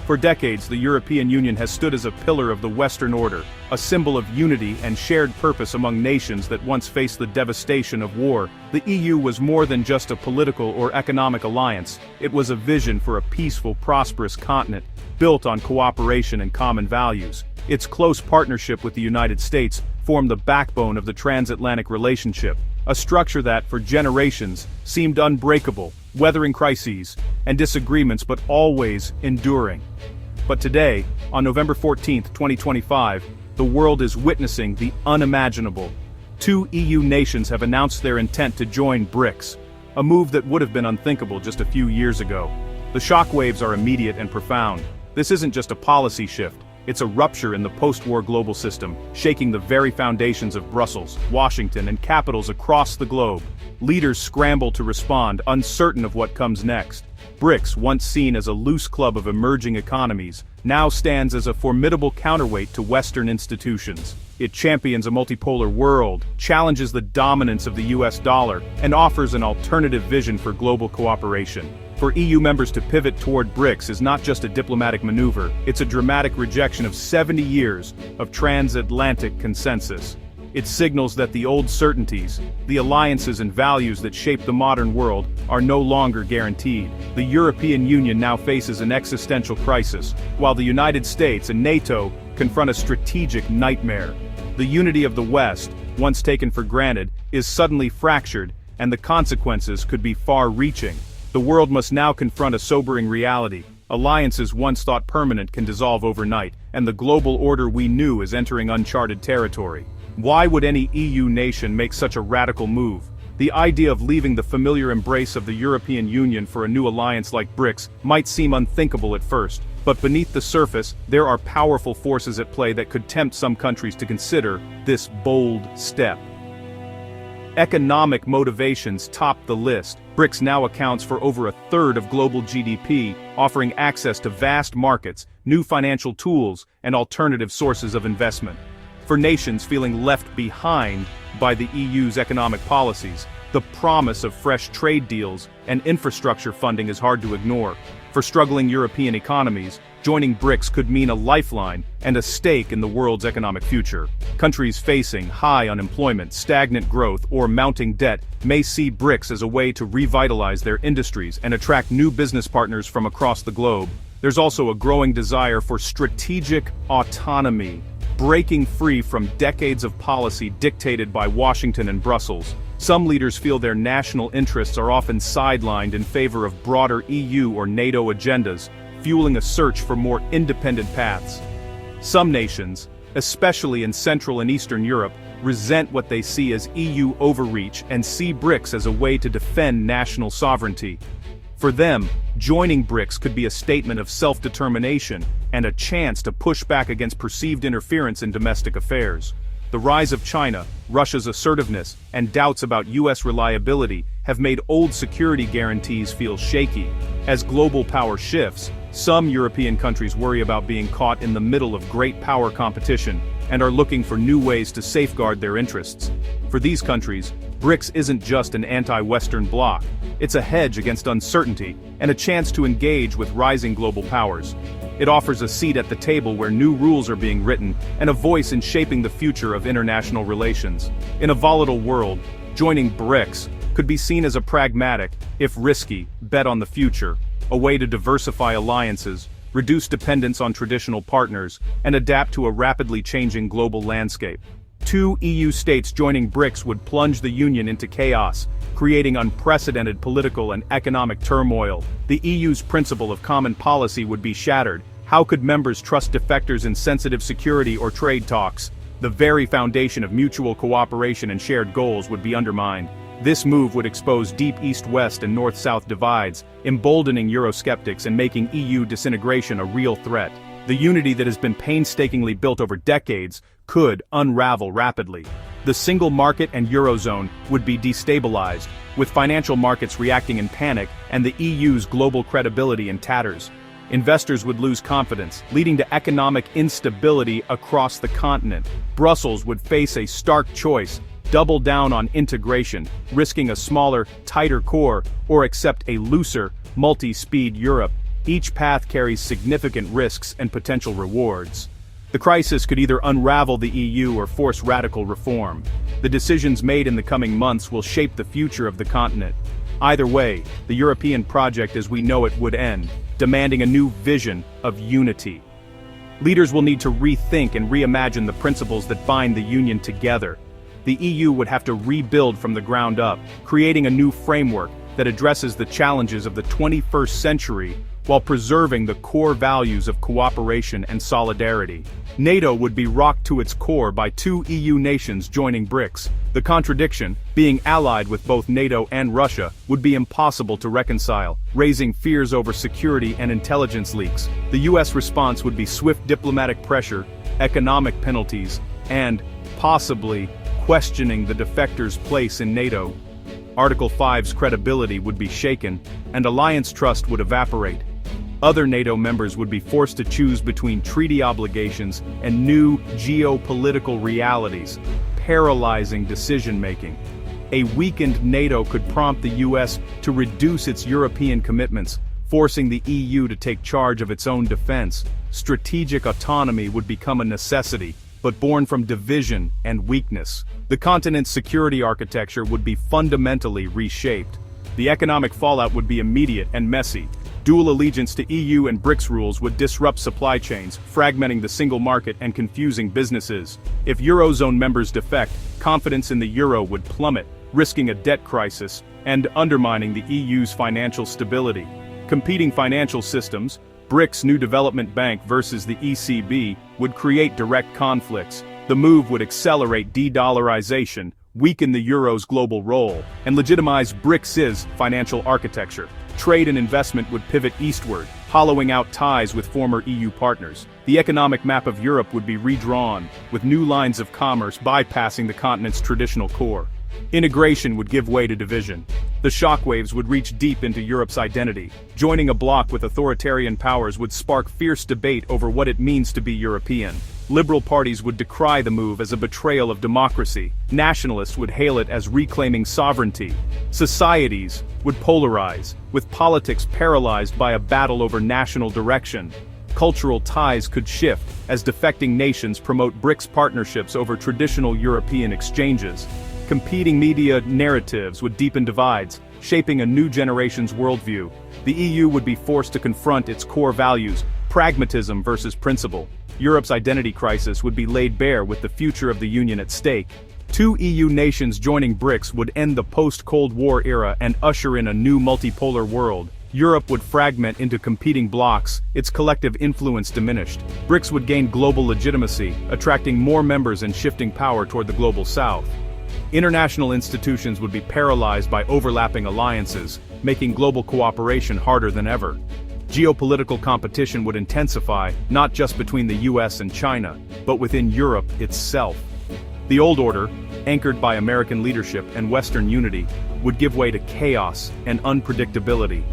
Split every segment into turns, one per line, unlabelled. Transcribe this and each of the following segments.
For decades, the European Union has stood as a pillar of the Western order, a symbol of unity and shared purpose among nations that once faced the devastation of war. The EU was more than just a political or economic alliance, it was a vision for a peaceful, prosperous continent, built on cooperation and common values. Its close partnership with the United States formed the backbone of the transatlantic relationship, a structure that, for generations, seemed unbreakable, weathering crises and disagreements but always enduring. But today, on November 14, 2025, the world is witnessing the unimaginable. 2 EU nations have announced their intent to join BRICS, a move that would have been unthinkable just a few years ago. The shockwaves are immediate and profound. This isn't just a policy shift, it's a rupture in the post-war global system, shaking the very foundations of Brussels, Washington, and capitals across the globe. Leaders scramble to respond, uncertain of what comes next. BRICS, once seen as a loose club of emerging economies, now stands as a formidable counterweight to Western institutions. It champions a multipolar world, challenges the dominance of the US dollar, and offers an alternative vision for global cooperation. For EU members to pivot toward BRICS is not just a diplomatic maneuver, it's a dramatic rejection of 70 years of transatlantic consensus. It signals that the old certainties, the alliances and values that shape the modern world, are no longer guaranteed. The European Union now faces an existential crisis, while the United States and NATO confront a strategic nightmare. The unity of the West, once taken for granted, is suddenly fractured, and the consequences could be far-reaching. The world must now confront a sobering reality. Alliances once thought permanent can dissolve overnight, and the global order we knew is entering uncharted territory. Why would any EU nation make such a radical move? The idea of leaving the familiar embrace of the European Union for a new alliance like BRICS might seem unthinkable at first, but beneath the surface, there are powerful forces at play that could tempt some countries to consider this bold step. Economic motivations top the list. BRICS now accounts for over a third of global GDP, offering access to vast markets, new financial tools, and alternative sources of investment. For nations feeling left behind by the EU's economic policies, the promise of fresh trade deals and infrastructure funding is hard to ignore. For struggling European economies, joining BRICS could mean a lifeline and a stake in the world's economic future. Countries facing high unemployment, stagnant growth, or mounting debt may see BRICS as a way to revitalize their industries and attract new business partners from across the globe. There's also a growing desire for strategic autonomy, breaking free from decades of policy dictated by Washington and Brussels. Some leaders feel their national interests are often sidelined in favor of broader EU or NATO agendas, fueling a search for more independent paths. Some nations, especially in Central and Eastern Europe, resent what they see as EU overreach and see BRICS as a way to defend national sovereignty. For them, joining BRICS could be a statement of self-determination and a chance to push back against perceived interference in domestic affairs. The rise of China, Russia's assertiveness, and doubts about US reliability have made old security guarantees feel shaky. As global power shifts, some European countries worry about being caught in the middle of great power competition and are looking for new ways to safeguard their interests. For these countries, BRICS isn't just an anti-Western bloc, it's a hedge against uncertainty and a chance to engage with rising global powers. It offers a seat at the table where new rules are being written and a voice in shaping the future of international relations. In a volatile world, joining BRICS could be seen as a pragmatic, if risky, bet on the future, a way to diversify alliances, reduce dependence on traditional partners, and adapt to a rapidly changing global landscape. 2 EU states joining BRICS would plunge the Union into chaos, creating unprecedented political and economic turmoil. The EU's principle of common policy would be shattered. How could members trust defectors in sensitive security or trade talks? The very foundation of mutual cooperation and shared goals would be undermined. This move would expose deep East-West and North-South divides, emboldening Eurosceptics and making EU disintegration a real threat. The unity that has been painstakingly built over decades could unravel rapidly. The single market and Eurozone would be destabilized, with financial markets reacting in panic and the EU's global credibility in tatters. Investors would lose confidence, leading to economic instability across the continent. Brussels would face a stark choice: double down on integration, risking a smaller, tighter core, or accept a looser, multi-speed Europe. Each path carries significant risks and potential rewards. The crisis could either unravel the EU or force radical reform. The decisions made in the coming months will shape the future of the continent. Either way, the European project as we know it would end, demanding a new vision of unity. Leaders will need to rethink and reimagine the principles that bind the Union together. The EU would have to rebuild from the ground up, creating a new framework that addresses the challenges of the 21st century while preserving the core values of cooperation and solidarity. NATO would be rocked to its core by two EU nations joining BRICS. The contradiction, being allied with both NATO and Russia, would be impossible to reconcile, raising fears over security and intelligence leaks. The US response would be swift diplomatic pressure, economic penalties, and, possibly, questioning the defectors' place in NATO. Article 5's credibility would be shaken, and alliance trust would evaporate. Other NATO members would be forced to choose between treaty obligations and new geopolitical realities, paralyzing decision-making. A weakened NATO could prompt the US to reduce its European commitments, forcing the EU to take charge of its own defense. Strategic autonomy would become a necessity, but born from division and weakness. The continent's security architecture would be fundamentally reshaped. The economic fallout would be immediate and messy. Dual allegiance to EU and BRICS rules would disrupt supply chains, fragmenting the single market and confusing businesses. If Eurozone members defect, confidence in the euro would plummet, risking a debt crisis and undermining the EU's financial stability. Competing financial systems, BRICS' new development bank versus the ECB, would create direct conflicts. The move would accelerate de-dollarization, weaken the euro's global role, and legitimize BRICS' financial architecture. Trade and investment would pivot eastward, hollowing out ties with former EU partners. The economic map of Europe would be redrawn, with new lines of commerce bypassing the continent's traditional core. Integration would give way to division. The shockwaves would reach deep into Europe's identity. Joining a bloc with authoritarian powers would spark fierce debate over what it means to be European. Liberal parties would decry the move as a betrayal of democracy. Nationalists would hail it as reclaiming sovereignty. Societies would polarize, with politics paralyzed by a battle over national direction. Cultural ties could shift, as defecting nations promote BRICS partnerships over traditional European exchanges. Competing media narratives would deepen divides, shaping a new generation's worldview. The EU would be forced to confront its core values, pragmatism versus principle. Europe's identity crisis would be laid bare with the future of the Union at stake. Two EU nations joining BRICS would end the post-Cold War era and usher in a new multipolar world. Europe would fragment into competing blocs, its collective influence diminished. BRICS would gain global legitimacy, attracting more members and shifting power toward the global south. International institutions would be paralyzed by overlapping alliances, making global cooperation harder than ever. Geopolitical competition would intensify, not just between the US and China, but within Europe itself. The old order, anchored by American leadership and Western unity, would give way to chaos and unpredictability.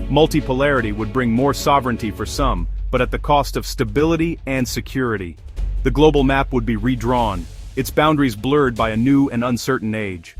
Multipolarity would bring more sovereignty for some, but at the cost of stability and security. The global map would be redrawn, its boundaries blurred by a new and uncertain age.